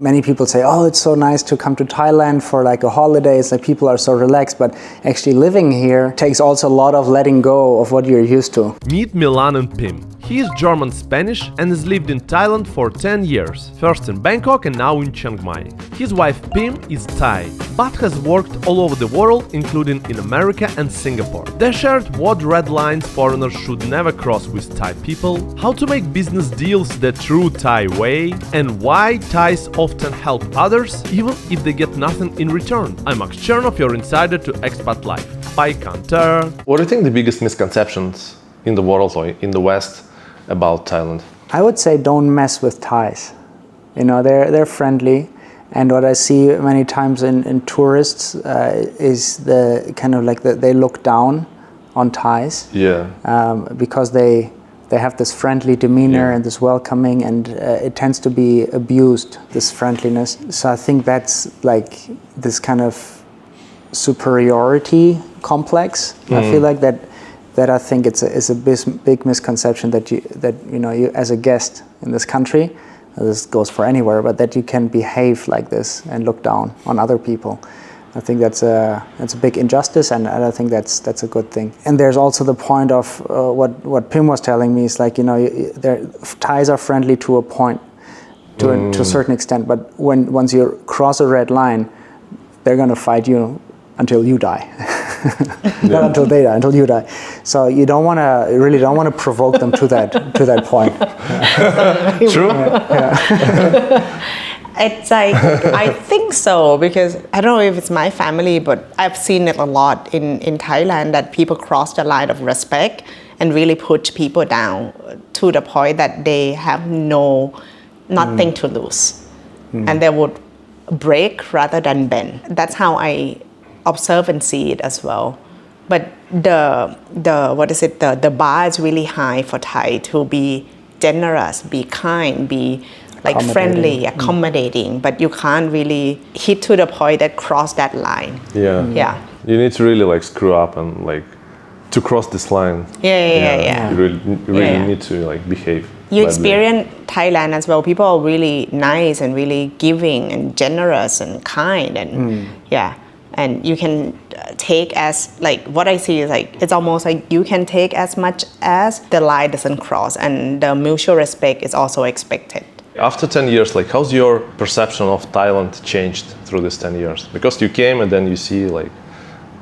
Many people say, oh, it's so nice to come to Thailand for like a holiday. It's like people are so relaxed, but actually living here takes also a lot of letting go of what you're used to. Meet Milan and Pim. He is German-Spanish and has lived in Thailand for 10 years, first in Bangkok and now in Chiang Mai. His wife Pim is Thai, but has worked all over the world, including in America and Singapore. They shared what red lines foreigners should never cross with Thai people, how to make business deals the true Thai way, and why Thais often help others even if they get nothing in return. I'm Chernov, your insider to expat life. Bye, Canter. What do you think the biggest misconceptions in the world or in the West about Thailand? I would say don't mess with Thais. You know, they're friendly, and what I see many times in tourists is the kind of like they look down on Thais. Yeah. Because they have this friendly demeanor and this welcoming, and it tends to be abused, this friendliness. So I think that's like this kind of superiority complex. I feel like that I think it's a big misconception that you as a guest in this country, this goes for anywhere, but that you can behave like this and look down on other people. I think that's a big injustice, and I think that's a good thing. And there's also the point of what Pim was telling me is like, Thais are friendly to a point, to a certain extent, but once you cross a red line, they're gonna fight you until you die. Not until they die, until you die. So you really don't want to provoke them to that point. True. It's like, I think so, because I don't know if it's my family, but I've seen it a lot in Thailand, that people cross the line of respect and really put people down to the point that they have nothing to lose. And they would break rather than bend. That's how I observe and see it as well. But the bar is really high for Thai to be generous, be kind, be like friendly, accommodating, but you can't really hit to the point that cross that line. Yeah. You need to really like screw up and like to cross this line. Yeah. You really need to like behave. You experience Thailand as well. People are really nice and really giving and generous and kind, and and you can take as, like, what I see is like, it's almost like you can take as much as the line doesn't cross, and the mutual respect is also expected. After 10 years, like, how's your perception of Thailand changed through these 10 years? Because you came and then you see like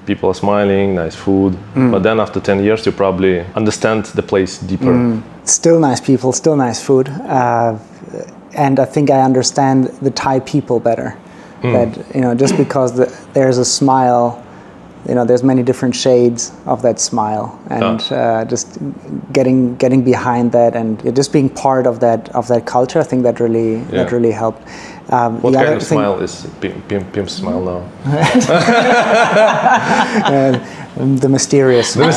people are smiling, nice food, but then after 10 years you probably understand the place deeper. Still nice people, still nice food, and I think I understand the Thai people better. That just because there's a smile, there's many different shades of that smile, and just getting behind that, and just being part of that culture. I think that really helped. What kind of smile is Pim's smile now? The mysterious smile.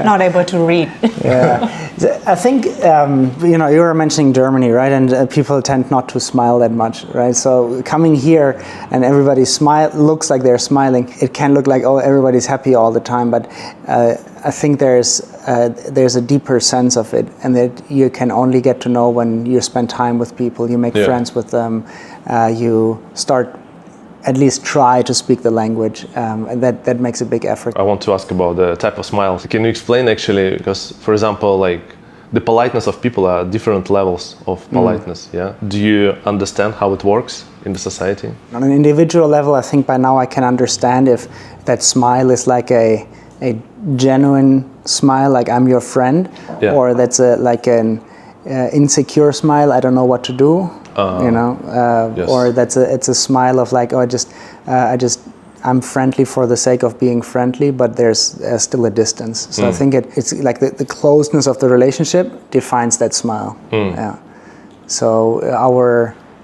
Not able to read. I think you were mentioning Germany, right? And people tend not to smile that much, right? So coming here and everybody looks like they're smiling. It can look like, oh, everybody's happy all the time, but I think there's a deeper sense of it, and that you can only get to know when you spend time with people, you make friends with them, you start at least try to speak the language, and that makes a big effort. I want to ask about the type of smile. Can you explain actually, because for example, like the politeness of people are different levels of politeness, Do you understand how it works in the society? On an individual level, I think by now I can understand if that smile is like a genuine smile, like I'm your friend, or that's like an insecure smile, I don't know what to do. Or it's a smile of like, oh, I'm friendly for the sake of being friendly, but there's still a distance. So I think it's like the closeness of the relationship defines that smile. So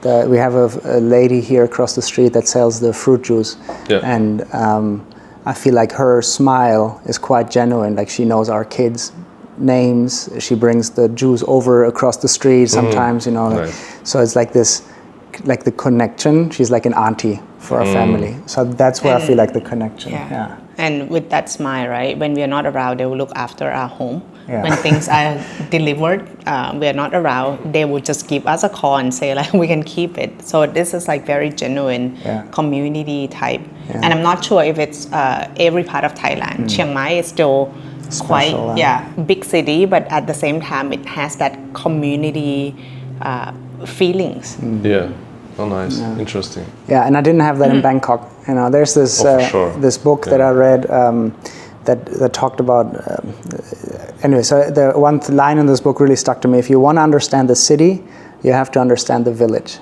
we have a lady here across the street that sells the fruit juice, and I feel like her smile is quite genuine. Like, she knows our kids' names. She brings the juice over across the street sometimes, So it's like this, like the connection. She's like an auntie for our family. So that's where I feel like the connection. And with that smile, right? When we are not around, they will look after our home. When things are delivered, we are not around, they would just give us a call and say like we can keep it. So this is like very genuine community type. And I'm not sure if it's every part of Thailand. Chiang Mai is still quite big city, but at the same time it has that community feelings. Oh, nice. Interesting. Yeah, and I didn't have that in Bangkok. You know, there's this this book that I read that talked about. Anyway, so the one line in this book really stuck to me. If you want to understand the city, you have to understand the village.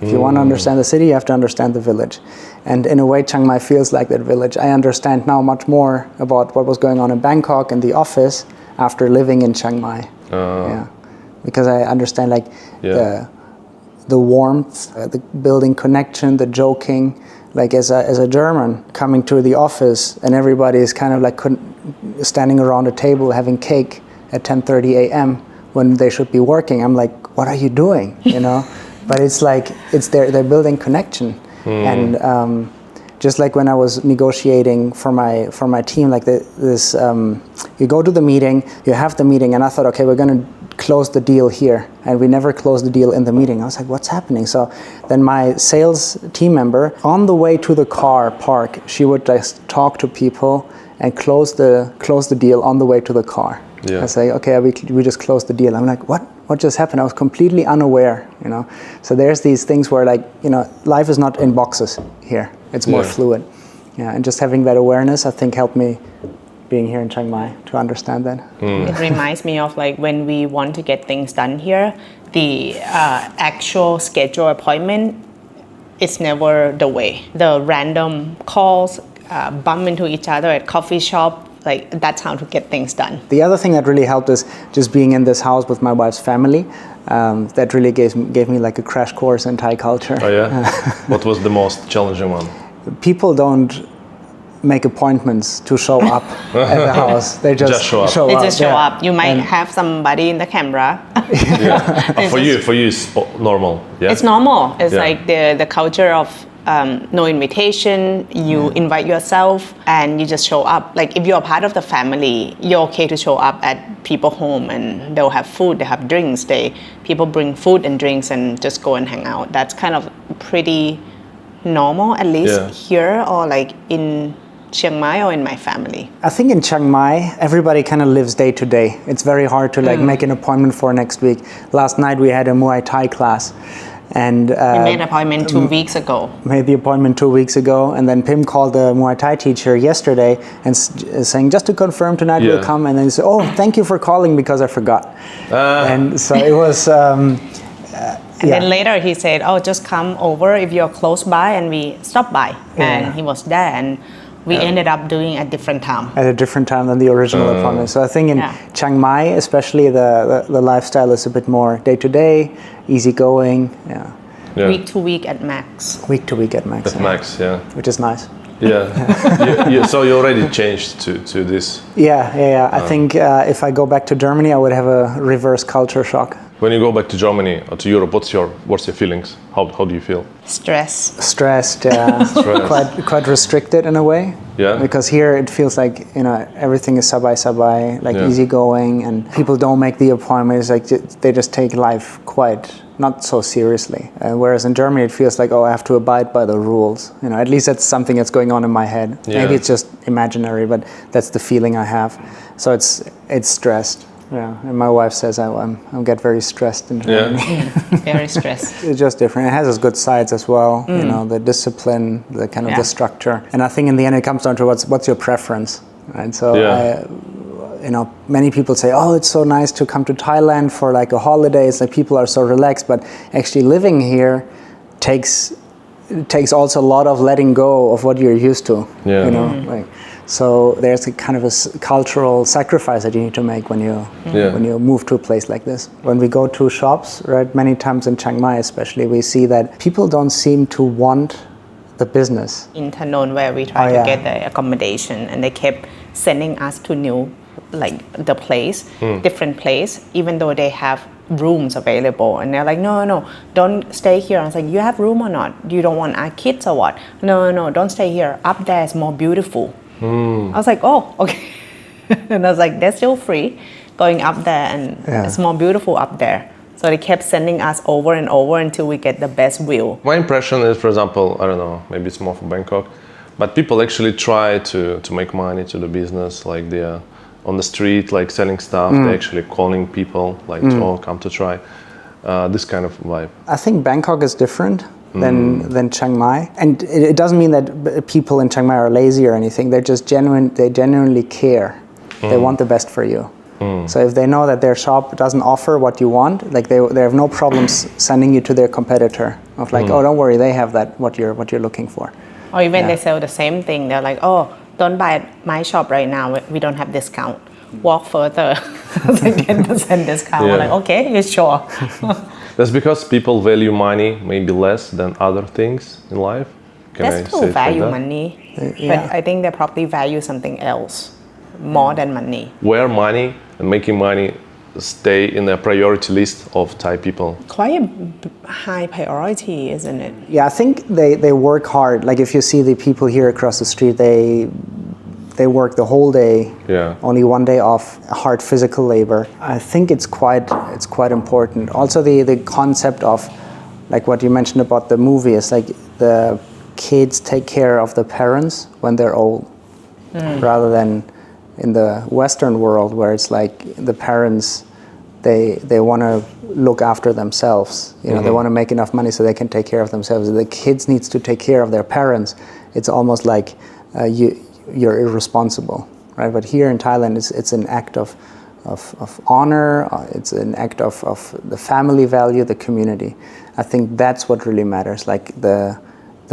If you want to understand the city, you have to understand the village. And in a way, Chiang Mai feels like that village. I understand now much more about what was going on in Bangkok and the office after living in Chiang Mai. Because I understand like the warmth, the building connection, the joking. Like as a German coming to the office and everybody is kind of like standing around a table having cake at 10:30 a.m. when they should be working. I'm like, what are you doing? You know, but it's like they're building connection. And just like when I was negotiating for my team, like you go to the meeting, you have the meeting, and I thought, okay, we're going to close the deal here, and we never closed the deal in the meeting. I was like, what's happening? So then my sales team member, on the way to the car park, she would just talk to people and close the deal on the way to the car. I say, okay, we just closed the deal. I'm like, what just happened? I was completely unaware, you know. So there's these things where, like, you know, life is not in boxes here. It's more fluid. And just having that awareness, I think, helped me being here in Chiang Mai to understand that. It reminds me of like when we want to get things done here, the actual schedule appointment is never the way. The random calls, bump into each other at coffee shop, like that's how to get things done. The other thing that really helped is just being in this house with my wife's family. That really gave me like a crash course in Thai culture. Oh yeah? What was the most challenging one? People don't make appointments to show up at the house. They just show up. They just show up. You might have somebody in the camera. For you it's normal. Yeah? It's normal. It's like the culture of no invitation, you invite yourself and you just show up. Like if you're part of the family, you're okay to show up at people's home and they'll have food, they have drinks, people bring food and drinks and just go and hang out. That's kind of pretty normal, at least here or like in Chiang Mai or in my family. I think in Chiang Mai, everybody kind of lives day to day. It's very hard to like make an appointment for next week. Last night we had a Muay Thai class. And we made an appointment 2 weeks ago. Made the appointment 2 weeks ago, and then Pim called the Muay Thai teacher yesterday and saying, just to confirm tonight we'll come. And then he said, oh, thank you for calling because I forgot. And so it was... and then later he said, oh, just come over if you're close by, and we stopped by. And he was there, and we ended up doing at different time. At a different time than the original appointment. So I think in Chiang Mai, especially the lifestyle is a bit more day-to-day, easygoing. Week to week at max. Week to week at max. At max, Which is nice. So you already changed to this? Yeah. I think if I go back to Germany, I would have a reverse culture shock. When you go back to Germany or to Europe, what's your feelings? How do you feel? Stressed, quite restricted in a way. Yeah. Because here it feels like, you know, everything is sabai, like easygoing, and people don't make the appointments. Like they just take life quite not so seriously. Whereas in Germany, it feels like, oh, I have to abide by the rules. You know, at least that's something that's going on in my head. Maybe it's just imaginary, but that's the feeling I have. So it's stressed. Yeah, and my wife says I get very stressed in Germany. Very stressed. It's just different. It has its good sides as well. You know, the discipline, the kind of the structure, and I think in the end it comes down to what's your preference, right? So many people say, oh, it's so nice to come to Thailand for like a holiday. It's like people are so relaxed, but actually living here takes also a lot of letting go of what you're used to. You know, like. So there's a kind of a cultural sacrifice that you need to make when you move to a place like this. When we go to shops, right, many times in Chiang Mai especially, we see that people don't seem to want the business. In Thanon, where we tried to get the accommodation, and they kept sending us to the place, different place, even though they have rooms available, and they're like, no, don't stay here. I was like, you have room or not? You don't want our kids or what? No, don't stay here. Up there is more beautiful. I was like, oh, okay. And I was like, they're still free. going up there, and it's more beautiful up there. So they kept sending us over and over until we get the best view. My impression is, for example, I don't know, maybe it's more for Bangkok, but people actually try to make money to the business, like they're on the street, like selling stuff. They're actually calling people, like, oh, come to try. This kind of vibe. I think Bangkok is different than Chiang Mai, and it doesn't mean that people in Chiang Mai are lazy or anything. They're just genuine. They genuinely care. They want the best for you. So if they know that their shop doesn't offer what you want, like they have no problems sending you to their competitor of like, oh, don't worry, they have that what you're looking for. Or even they sell the same thing. They're like, oh, don't buy at my shop right now. We don't have discount. Walk further, like 10% discount. I'm like, okay, you sure? That's because people value money maybe less than other things in life. They still value money, but I think they probably value something else more than money. Where money and making money stay in the priority list of Thai people? Quite a high priority, isn't it? Yeah, I think they work hard. Like if you see the people here across the street, they work the whole day. Only one day off, hard physical labor. I think it's quite important. Also the concept of like what you mentioned about the movie is like the kids take care of the parents when they're old, rather than in the Western world where it's like the parents they want to look after themselves. You know, they want to make enough money so they can take care of themselves. The kids needs to take care of their parents. It's almost like you're irresponsible, right? But here in Thailand, it's an act of honor. It's an act of the family value, the community. I think that's what really matters, like the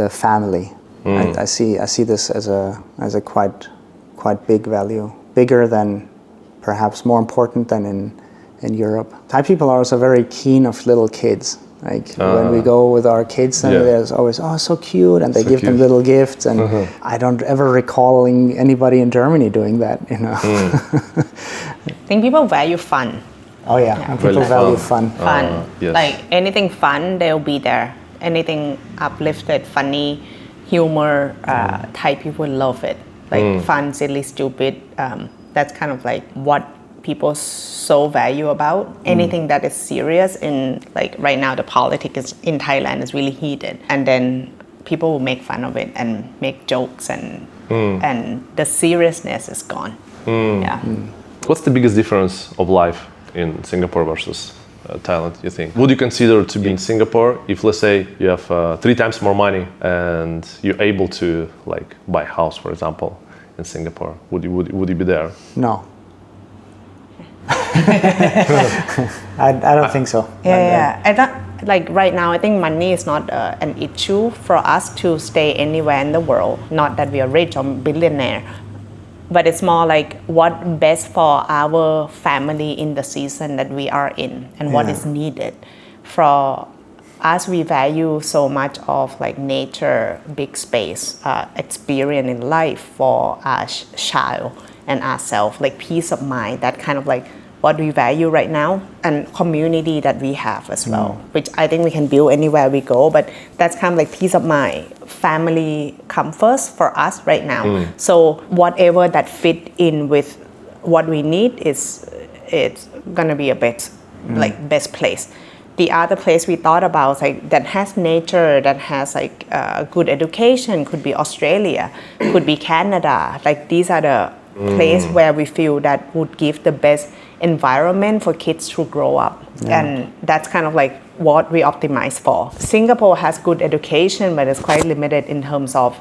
family. Right? I see this as a quite big value, bigger than, perhaps more important than in Europe. Thai people are also very keen of little kids. Like when we go with our kids, and there's always, oh, so cute, and they give them little gifts, and I don't ever recalling anybody in Germany doing that, you know. I think people value fun. Oh yeah. People value fun. Yes. Like anything fun, they'll be there. Anything uplifted, funny, humor, Thai people love it. Like fun, silly, stupid. That's kind of like what people so value about. Anything that is serious, in like right now the politics in Thailand is really heated, and then people will make fun of it and make jokes, and the seriousness is gone. What's the biggest difference of life in Singapore versus Thailand, you think? Would you consider to be in Singapore if, let's say, you have 3 times more money and you're able to like buy a house, for example, in Singapore? Would you be there? No. I don't think so. I thought, like right now, I think money is not an issue for us to stay anywhere in the world. Not that we are rich or billionaire, but it's more like what best for our family in the season that we are in, and what is needed. For us, we value so much of like nature, big space, experience in life for our child and ourselves, like peace of mind, that kind of like what we value right now, and community that we have as well, which I think we can build anywhere we go, but that's kind of like peace of mind. Family come first for us right now. So whatever that fit in with what we need it's gonna be a best place. The other place we thought about, like that has nature, that has like good education, could be Australia, could be Canada. Like these are the place where we feel that would give the best environment for kids to grow up, and that's kind of like what we optimize for. Singapore has good education, but it's quite limited in terms of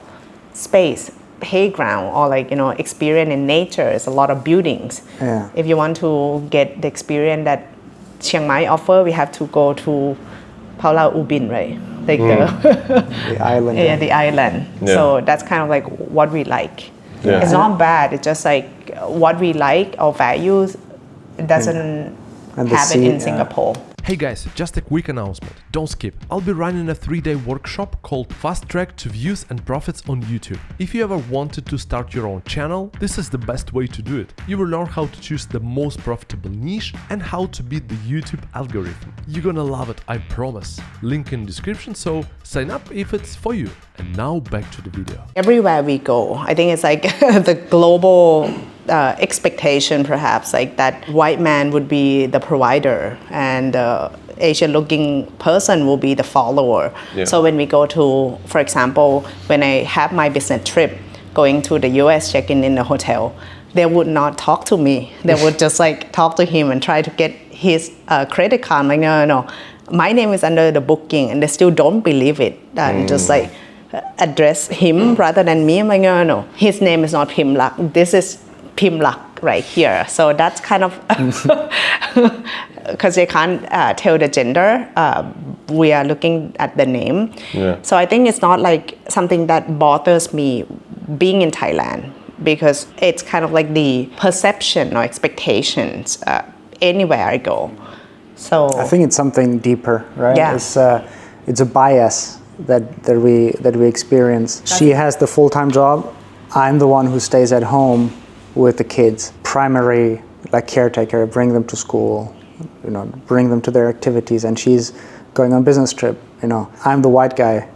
space, playground, or like, you know, experience in nature. It's a lot of buildings. If you want to get the experience that Chiang Mai offer, we have to go to Palau Ubin, right? Like the island. The island. So that's kind of like what we like. It's not bad. It's just like what we like, our values, doesn't have it in Singapore. Hey guys, just a quick announcement, don't skip. I'll be running a 3-day workshop called Fast Track to Views and Profits on YouTube. If you ever wanted to start your own channel, this is the best way to do it. You will learn how to choose the most profitable niche and how to beat the YouTube algorithm. You're gonna love it, I promise. Link in description, so sign up if it's for you. And now back to the video. Everywhere we go, I think it's like the global expectation perhaps, like that white man would be the provider and Asian looking person will be the follower. Yeah. So when we go to, for example, when I have my business trip going to the US, checking in the hotel, they would not talk to me. They would just like talk to him and try to get his credit card. I'm like, no, my name is under the booking, and they still don't believe it. And just like address him rather than me. I'm like, no, his name is not Pim Lak. This is Pim Lak right here. So that's kind of because they can't tell the gender. We are looking at the name. Yeah. So I think it's not like something that bothers me being in Thailand, because it's kind of like the perception or expectations anywhere I go. So I think it's something deeper, right? Yeah. It's a bias that we experience. She has the full-time job. I'm the one who stays at home with the kids, primary like caretaker, bring them to school, bring them to their activities, and she's going on business trip. I'm the white guy,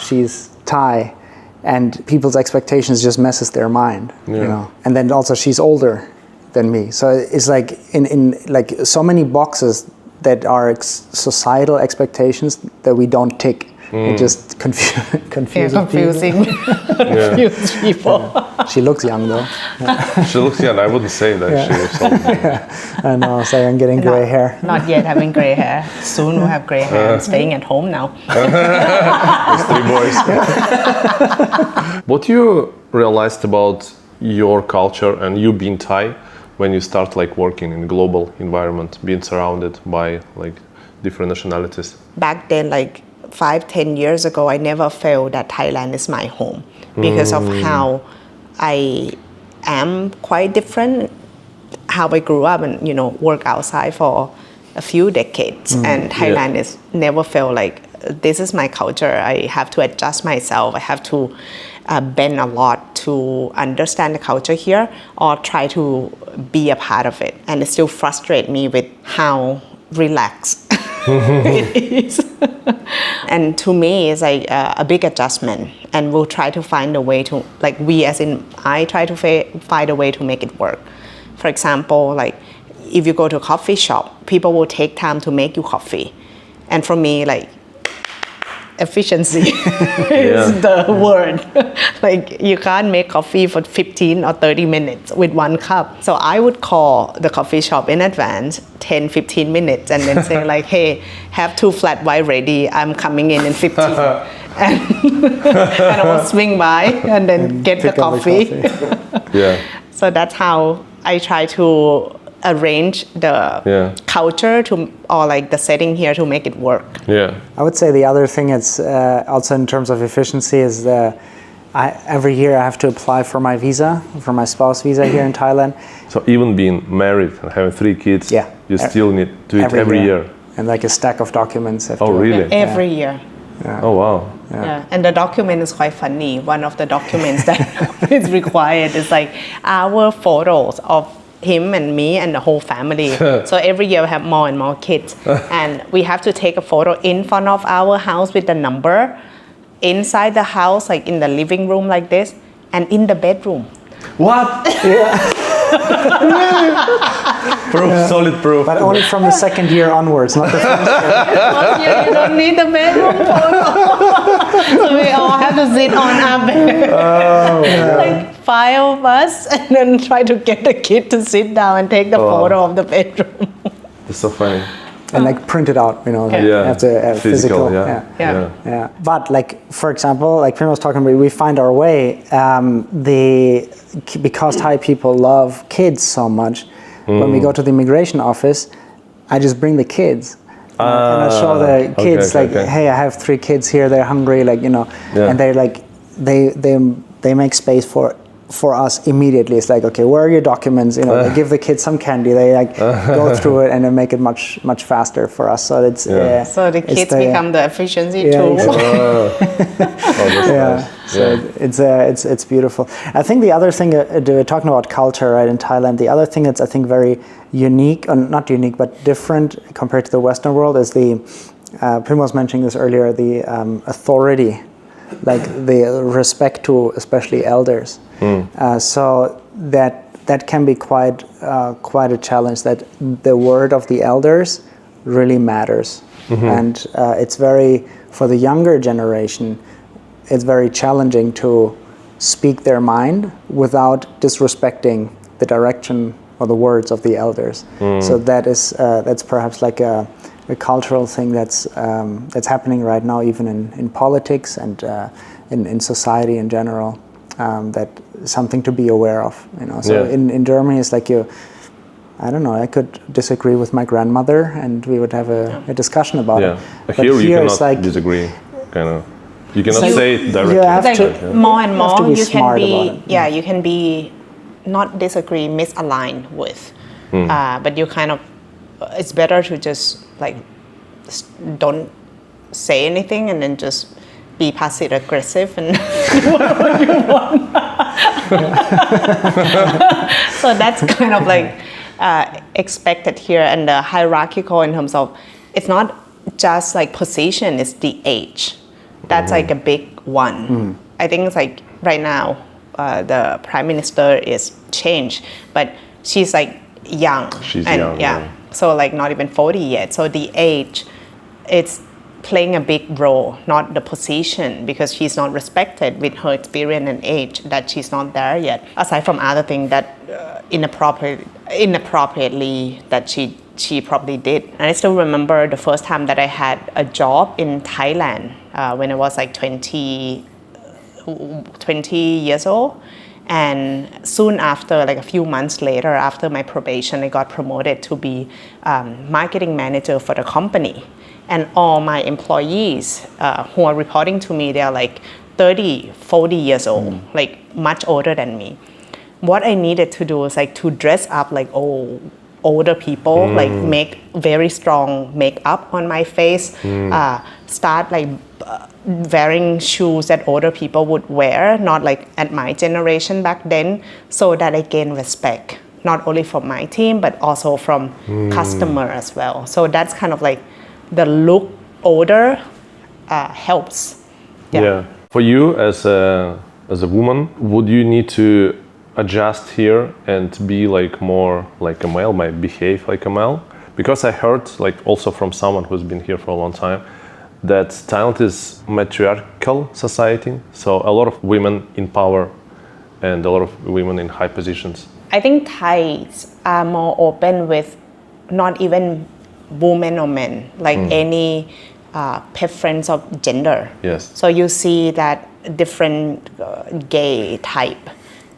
she's Thai, and people's expectations just messes their mind. And then also she's older than me, so it's like in like so many boxes that are societal expectations that we don't tick. It just confuses confusing people. She looks young though. She looks young. I wouldn't say that she looks old. I know, so I'm getting gray hair. Not yet having gray hair. Soon we'll have gray hair. I'm staying at home now. There's 3 boys. What you realized about your culture and you being Thai when you start like working in a global environment, being surrounded by like different nationalities? Back then, like 5-10 years ago, I never felt that Thailand is my home because of how I am quite different, how I grew up and work outside for a few decades, and Thailand is never felt like this is my culture. I have to adjust myself. I have to bend a lot to understand the culture here or try to be a part of it, and it still frustrates me with how relaxed it is. And to me, it's like a big adjustment, and we'll try to find a way to, like I try to find a way to make it work. For example, like if you go to a coffee shop, people will take time to make you coffee. And for me, like efficiency is the word. Like you can't make coffee for 15 or 30 minutes with 1 cup. So I would call the coffee shop in advance 10-15 minutes and then say like, hey, have 2 flat white ready, I'm coming in 15. and I will swing by and then get the coffee. So that's how I try to arrange the culture or like the setting here to make it work. I would say the other thing is also in terms of efficiency is every year I have to apply for my visa, for my spouse visa here in Thailand. So even being married and having 3 kids, you still need to do it every year. And like a stack of documents. Really? Every year. Oh wow. And the document is quite funny. One of the documents that is required is like our photos of him and me and the whole family. So every year we have more and more kids, and we have to take a photo in front of our house with the number, inside the house, like in the living room like this, and in the bedroom. What? Proof, solid proof. But only from the 2nd year onwards, not the first year. First year you don't need the bedroom photo. So we all have to sit on our bed. Like 5 of us, and then try to get the kid to sit down and take the photo of the bedroom. That's so funny. And like print it out, have to have physical. But like, for example, like Pim was talking about, we find our way. Because Thai people love kids so much, when we go to the immigration office, I just bring the kids. And I show the kids hey, I have 3 kids here, they're hungry, and they're like, they make space for us immediately. It's like, okay, where are your documents? They give the kids some candy. They go through it and they make it much faster for us. So it's so the kids become the efficiency tool. So it's beautiful. I think the other thing, talking about culture, right, in Thailand, the other thing that's I think very unique, or not unique, but different compared to the Western world is Pim was mentioning this earlier, the authority, like the respect to especially elders. So that that can be quite a challenge. That the word of the elders really matters, and it's for the younger generation, it's very challenging to speak their mind without disrespecting the direction or the words of the elders. So that's perhaps like a cultural thing that's happening right now, even in politics and in society in general. That something to be aware of. So in Germany, it's like I don't know, I could disagree with my grandmother and we would have a discussion about it. But here you cannot like, disagree, kind of. You cannot say it directly. You have more and more you can be, you can be not disagree, misaligned with. But you kind of, it's better to just like don't say anything and then just be passive aggressive and do whatever you want. So that's kind of like expected here, and the hierarchical in terms of it's not just like position, it's the age. That's like a big one. I think it's like right now the prime minister is changed, but she's like young. She's young. Yeah. So like not even 40 yet. So the age, it's playing a big role, not the position, because she's not respected with her experience and age, that she's not there yet. Aside from other things that inappropriately that she probably did. And I still remember the first time that I had a job in Thailand when I was like 20 years old. And soon after, like a few months later, after my probation, I got promoted to be marketing manager for the company. And all my employees who are reporting to me, they are like 30, 40 years old, like much older than me. What I needed to do was like to dress up like older people, like make very strong makeup on my face, start like wearing shoes that older people would wear, not like at my generation back then, so that I gain respect, not only from my team, but also from customer as well. So that's kind of like the look older helps. Yeah. For you as a woman, would you need to adjust here and be like more like a male, might behave like a male? Because I heard like also from someone who's been here for a long time that Thailand is matriarchal society, so a lot of women in power and a lot of women in high positions. I think Thais are more open with not even women or men, like any preference of gender. Yes. So you see that different gay type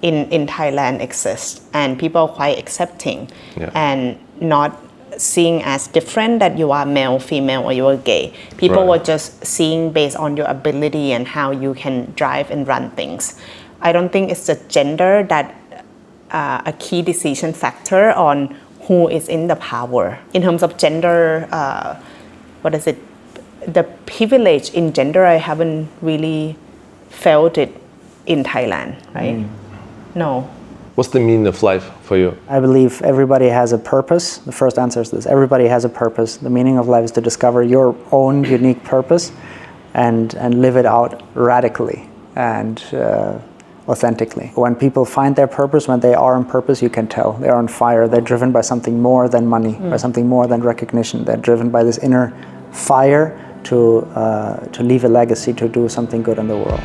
in Thailand exists, and people are quite accepting and not seeing as different that you are male, female, or you are gay. People were just seeing based on your ability and how you can drive and run things. I don't think it's the gender that a key decision factor on who is in the power. In terms of gender, the privilege in gender, I haven't really felt it in Thailand, right? No. What's the meaning of life for you? I believe everybody has a purpose. The first answer is this: everybody has a purpose. The meaning of life is to discover your own unique purpose and live it out radically and authentically. When people find their purpose, when they are on purpose, you can tell. They're on fire. They're driven by something more than money, by something more than recognition. They're driven by this inner fire to leave a legacy, to do something good in the world.